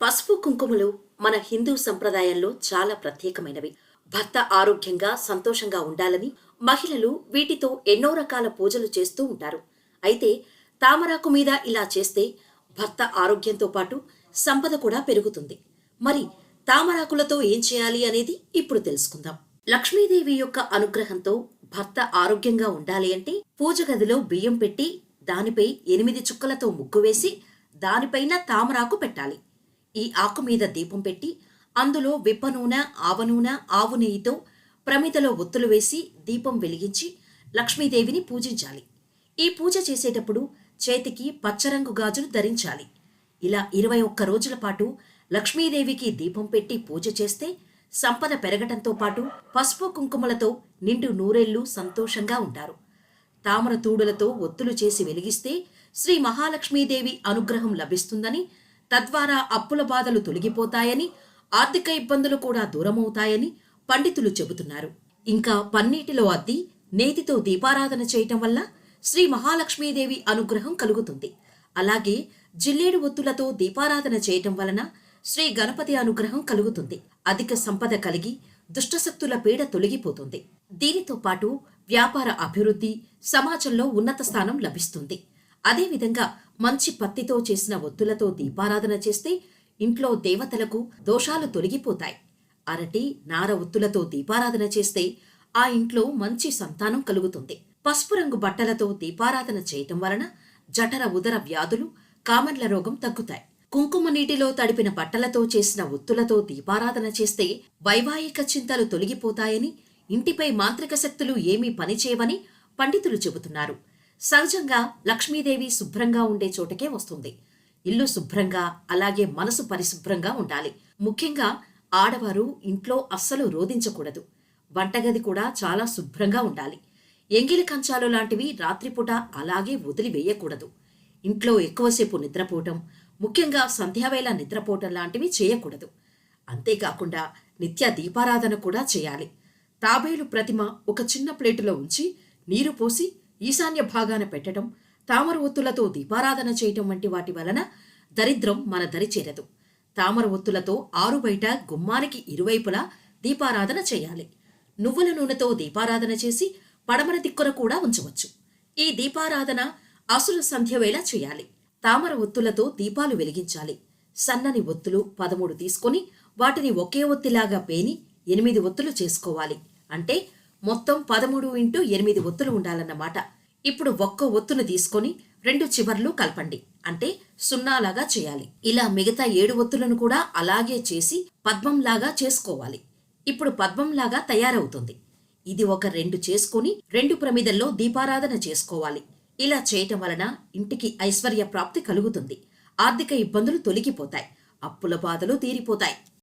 పసుపు కుంకుమలు మన హిందూ సంప్రదాయంలో చాలా ప్రత్యేకమైనవి. భర్త ఆరోగ్యంగా సంతోషంగా ఉండాలని మహిళలు వీటితో ఎన్నో రకాల పూజలు చేస్తూ ఉంటారు. అయితే తామరాకు మీద ఇలా చేస్తే భర్త ఆరోగ్యంతో పాటు సంపద కూడా పెరుగుతుంది. మరి తామరాకులతో ఏం చేయాలి అనేది ఇప్పుడు తెలుసుకుందాం. లక్ష్మీదేవి యొక్క అనుగ్రహంతో భర్త ఆరోగ్యంగా ఉండాలి అంటే పూజ గదిలో బియ్యం పెట్టి దానిపై 8 చుక్కలతో ముగ్గు వేసి దానిపైన తామరాకు పెట్టాలి. ఈ ఆకు మీద దీపం పెట్టి అందులో విప్ప నూనె, ఆవ నూనె, ఆవు నెయ్యితో ప్రమిదలో ఒత్తులు వేసి దీపం వెలిగించి లక్ష్మీదేవిని పూజించాలి. ఈ పూజ చేసేటప్పుడు చేతికి పచ్చరంగు గాజులు ధరించాలి. ఇలా 21 రోజుల పాటు లక్ష్మీదేవికి దీపం పెట్టి పూజ చేస్తే సంపద పెరగటంతో పాటు పసుపు కుంకుమలతో నిండు నూరేళ్లు సంతోషంగా ఉంటారు. తామర తూడులతో ఒత్తులు చేసి వెలిగిస్తే శ్రీ మహాలక్ష్మీదేవి అనుగ్రహం లభిస్తుందని, తద్వారా అప్పుల బాధలు తొలగిపోతాయని, ఆర్థిక ఇబ్బందులు కూడా దూరమవుతాయని పండితులు చెబుతున్నారు. ఇంకా పన్నీటిలో అద్ది నేతితో దీపారాధన చేయటం వల్ల శ్రీ మహాలక్ష్మీదేవి అనుగ్రహం కలుగుతుంది. అలాగే జిల్లేడు ఒత్తులతో దీపారాధన చేయటం వలన శ్రీ గణపతి అనుగ్రహం కలుగుతుంది. అధిక సంపద కలిగి దుష్టశక్తుల పీడ తొలగిపోతుంది. దీనితో పాటు వ్యాపార అభివృద్ధి, సమాజంలో ఉన్నత స్థానం లభిస్తుంది. అదేవిధంగా మంచి పత్తితో చేసిన ఒత్తులతో దీపారాధన చేస్తే ఇంట్లో దేవతలకు దోషాలు తొలగిపోతాయి. అరటి, నార ఒత్తులతో దీపారాధన చేస్తే ఆ ఇంట్లో మంచి సంతానం కలుగుతుంది. పసుపు రంగు బట్టలతో దీపారాధన చేయటం వలన జఠర ఉదర వ్యాధులు, కామన్ల రోగం తగ్గుతాయి. కుంకుమ నీటిలో తడిపిన బట్టలతో చేసిన ఒత్తులతో దీపారాధన చేస్తే వైవాహిక చింతలు తొలగిపోతాయని, ఇంటిపై మాంత్రిక శక్తులు ఏమీ పనిచేయవని పండితులు చెబుతున్నారు. సహజంగా లక్ష్మీదేవి శుభ్రంగా ఉండే చోటకే వస్తుంది. ఇల్లు శుభ్రంగా, అలాగే మనసు పరిశుభ్రంగా ఉండాలి. ముఖ్యంగా ఆడవారు ఇంట్లో అస్సలు రోదించకూడదు. వంటగది కూడా చాలా శుభ్రంగా ఉండాలి. ఎంగిలి కంచాలు లాంటివి రాత్రిపూట అలాగే వదిలివేయకూడదు. ఇంట్లో ఎక్కువసేపు నిద్రపోవటం, ముఖ్యంగా సంధ్యావేళ నిద్రపోవటం లాంటివి చేయకూడదు. అంతేకాకుండా నిత్య దీపారాధన కూడా చేయాలి. తాబేలు ప్రతిమ ఒక చిన్న ప్లేటులో ఉంచి నీరు పోసి ఈశాన్య భాగాన పెట్టడం, తామర ఒత్తులతో దీపారాధన చేయటం వంటి వాటి వలన దరిద్రం మన దరి చేరదు. తామర ఒత్తులతో ఆరుబయట గుమ్మానికి ఇరువైపులా దీపారాధన చేయాలి. నువ్వుల నూనెతో దీపారాధన చేసి పడమర దిక్కున కూడా ఉంచవచ్చు. ఈ దీపారాధన అసుర సంధ్యవేళ చేయాలి. తామర ఒత్తులతో దీపాలు వెలిగించాలి. సన్నని ఒత్తులు 13 తీసుకొని వాటిని ఒకే ఒత్తిలాగా పేని 8 ఒత్తులు చేసుకోవాలి. అంటే మొత్తం 13x8 ఒత్తులు ఉండాలన్నమాట. ఇప్పుడు ఒక్కో ఒత్తును తీసుకొని 2 చివర్లు కలపండి. అంటే 0లాగా చేయాలి. ఇలా మిగతా 7 ఒత్తులను కూడా అలాగే చేసి పద్మంలాగా చేసుకోవాలి. ఇప్పుడు పద్మంలాగా తయారవుతుంది. ఇది ఒక 2 చేసుకుని 2 ప్రమిదల్లో దీపారాధన చేసుకోవాలి. ఇలా చేయటం వలన ఇంటికి ఐశ్వర్య ప్రాప్తి కలుగుతుంది. ఆర్థిక ఇబ్బందులు తొలగిపోతాయి. అప్పుల బాధలు తీరిపోతాయి.